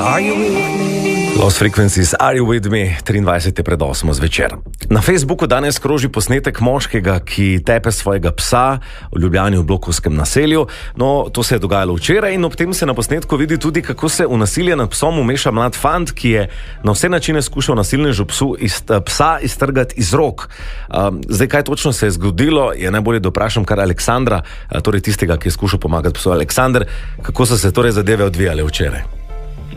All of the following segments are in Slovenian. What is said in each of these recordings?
Lost Frequencies, Are You With Me, 23. pred 8. zvečer. Na Facebooku danes kroži posnetek moškega, ki tepe svojega psa v Ljubljani v blokovskem naselju. No, to se je dogajalo včeraj in ob tem se na posnetku vidi tudi, kako se v nasilje nad psom umeša mlad fant, ki je na vse načine skušal nasilnežu psa iztrgati iz rok. Zdaj, kaj točno se je zgodilo, je najbolje, da vprašam kar Aleksandra, torej tistega, ki je skušal pomagati psu. Aleksandr, kako so se torej zadeve odvijale včeraj?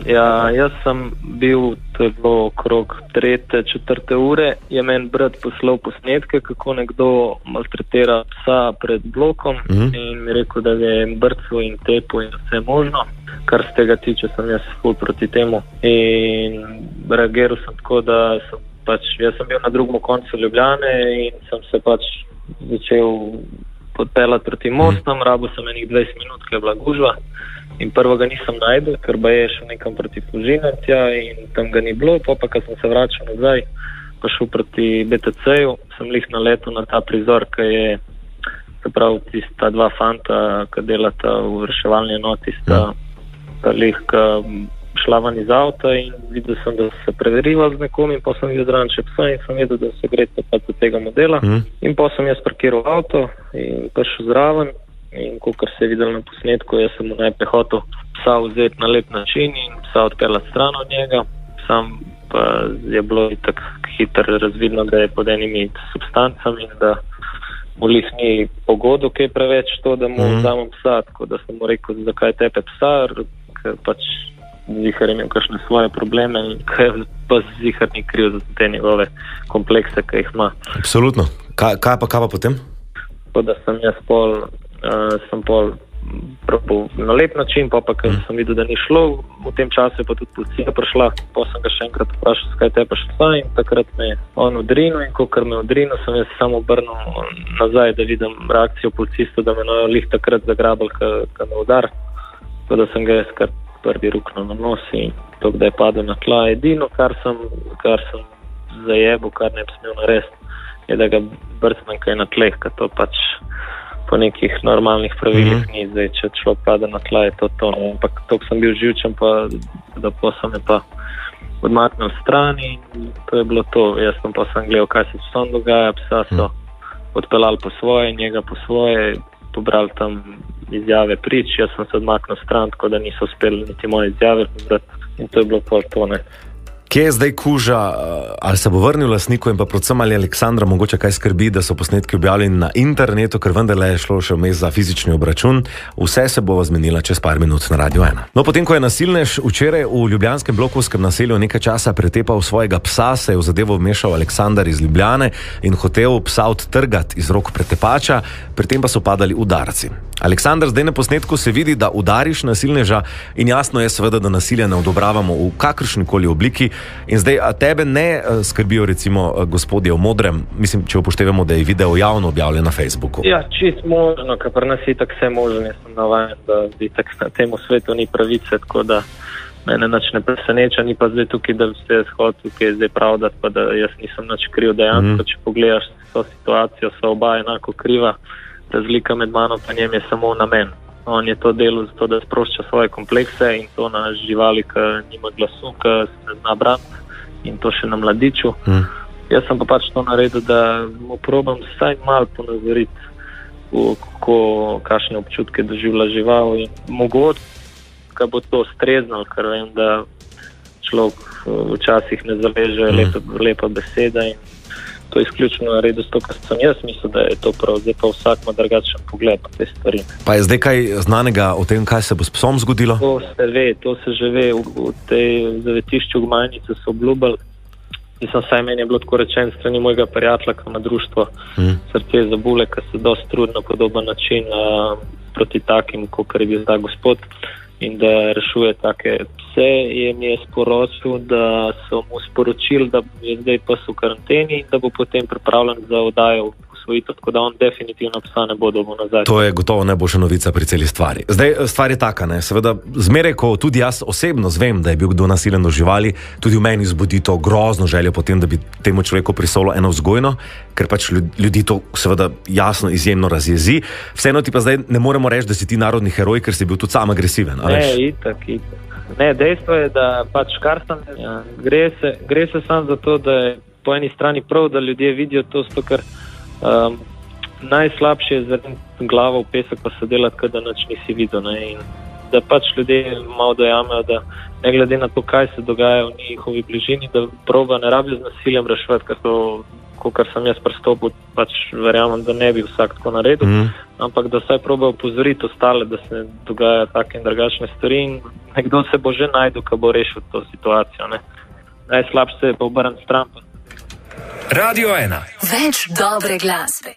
Ja, jaz sem bil, to je bilo okrog 3. 4. ure, je meni brat poslal posnetke, kako nekdo maltretira psa pred blokom in mi rekel, da je brcel in tepu in vse možno. Kar z tega tiče, sem jaz ful proti temu in reagiral sem tako, da jaz sem bil na drugem koncu Ljubljane in sem se začel podpeljati proti mostom, rabil sem enih 20 minut, ker je bila gužva. In prvo ga nisem najdel, ker ba je šel nekam proti Fužinam tja in tam ga ni bilo. Pa kad sem se vračal nazaj, pa šel proti BTC-ju, sem lih naletel na ta prizor, ki je, se pravi, tista dva fanta, ki delata v reševalni enoti, sta lih šla van iz avta in videl sem, da se preverival z nekom in pa sem videl zraven še psa in sem videl, da se gre do tega modela. In pa sem jaz parkiral avto in prišel zraven. In kakor se je videl na posnetku, jaz sem mu najprej hotel psa vzeti na lep način in psa odpeljati stran od njega. Sam pa je bilo tako hitro razvidno, da je pod enimi substancami in da mu lih ni pogodu, kaj preveč to, da mu vzamem psa. Tako da sem mu rekel, zakaj tepe psa, ker zihar je imel kakšne svoje probleme in ker pa zihar ni kriv za te njegove komplekse, ki jih ima. Absolutno. Kaj pa potem? Tako da sem jaz sem pol probal na lep način, pa ker sem videl, da ni šlo, v tem času je pa tudi policija prišla, pa sem ga še enkrat vprašal, skaj tepaš psa in takrat me je on odrinil in kakor me je odrinil, sem jaz samo obrnil nazaj, da vidim reakcijo policistov, da me lih takrat zagrabal, ka me udar, tako da sem ga jaz kar prvi ruknil na nos in to, da je padel na tla. Edino, kar sem zajebil, kar ne bi smel narediti, je, da ga brcnem kaj na tleh, ka to po nekih normalnih pravilih ni. Zdaj, če človek pada na tla, je to. Ampak to sem bil živčen, pa da sem je pa odmaknil strani in to je bilo to. Jaz sem gledal, kaj se s psom dogaja, psa so odpeljali po svoje, njega po svoje, pobrali tam izjave prič, jaz sem se odmaknil stran, tako da niso uspeli niti moje izjave pobrati in to je bilo pol to, ne. Kje je zdaj kuža, ali se bo vrnil lastniku in pa predvsem ali Aleksandra mogoče kaj skrbi, da so posnetki objavljeni na internetu, ker vendarle je šlo še vmes za fizični obračun. Vse se bo zmenila čez par minut na Radio 1. No, potem, ko je nasilnež včeraj v ljubljanskem blokovskem naselju nekaj časa pretepal svojega psa, se je v zadevo vmešal Aleksandar iz Ljubljane in hotel psa odtrgati iz rok pretepača, pri tem pa so padali udarci. Aleksandar, zdaj na posnetku se vidi, da udariš nasilneža in jasno je seveda, da nasilja ne odobravamo v kakršnikoli obliki. In zdaj, a tebe ne skrbijo recimo gospodje v modrem, mislim, če upoštevamo, da je video javno objavljen na Facebooku? Ja, čist možno, ker pri nas je tako vse možno, jaz sem navajen, da tak na temu svetu ni pravice, tako da mene nič ne preseneča, ni pa zdaj tukaj, da bi se jaz hotel, ki je zdaj pravdati, pa da jaz nisem nič kriv dejansko, če pogledaš to situacijo, so oba enako kriva, razlika med mano pa njem je samo namen. On je to delal zato, da sprošča svoje komplekse in to na živali, ki nima glasu, ki se ne zna braniti in to še na mladiču. Jaz sem pa to naredil, da mu probam vsaj malo ponazoriti, kakšne občutke doživlja žival in mogoče, ka bo to streznal, ker vem, da človek včasih ne zaleže lepa beseda in to je izključno naredil s to, kar sem jaz mislil, da je to prav. Zdaj pa vsak ima drugačen pogled na te stvari. Pa je zdaj kaj znanega o tem, kaj se bo s psom zgodilo? To se že ve. V tej zavetišču Gmajnice so obljubili. Saj meni je bilo tako rečen strani mojega prijatelja, ki ima društvo Srce za bule, ki se dosti trudi na podoben način proti takim, kot je bil ta gospod in da rešuje take pse, mi je sporočil, da so mu sporočili, da je zdaj pes v karanteni in da bo potem pripravljen za oddajo posvojitev, tako da on definitivno psa ne bo dobil nazaj. To je gotovo najboljša novica pri celi stvari. Zdaj, stvar je taka, ne, seveda, zmeraj, ko tudi jaz osebno zvem, da je bil kdo nasilen do živali, tudi v meni zbudi to grozno željo potem, da bi temu človeku prisolo eno vzgojno, ker pač ljudi to seveda jasno izjemno razjezi. Vseeno ti pa zdaj ne moremo reči, da si ti narodni heroj, ker si bil tudi sam agresiven. Ne, itak. Ne, dejstvo je, da pač kar sem, gre se sam za to, da je po eni strani prav, da ljudje vidijo to, ker najslabše je zvrniti glavo v pesek pa se delati, da nič nisi videl. Ne? In da pač ljudje malo dojamejo, da ne glede na to, kaj se dogaja v njihovi bližini, da proba ne rabijo z nasiljem reševati, kar sem jaz pristopil, pač verjamem, da ne bi vsak tako naredil, ampak da vsaj proba opozoriti ostale, da se dogaja take in drugačne stvari in nekdo se bo že najdel, ko bo rešil to situacijo. Ne? Najslabše se je pa obrniti stran. Radio 1. Več dobre glasbe.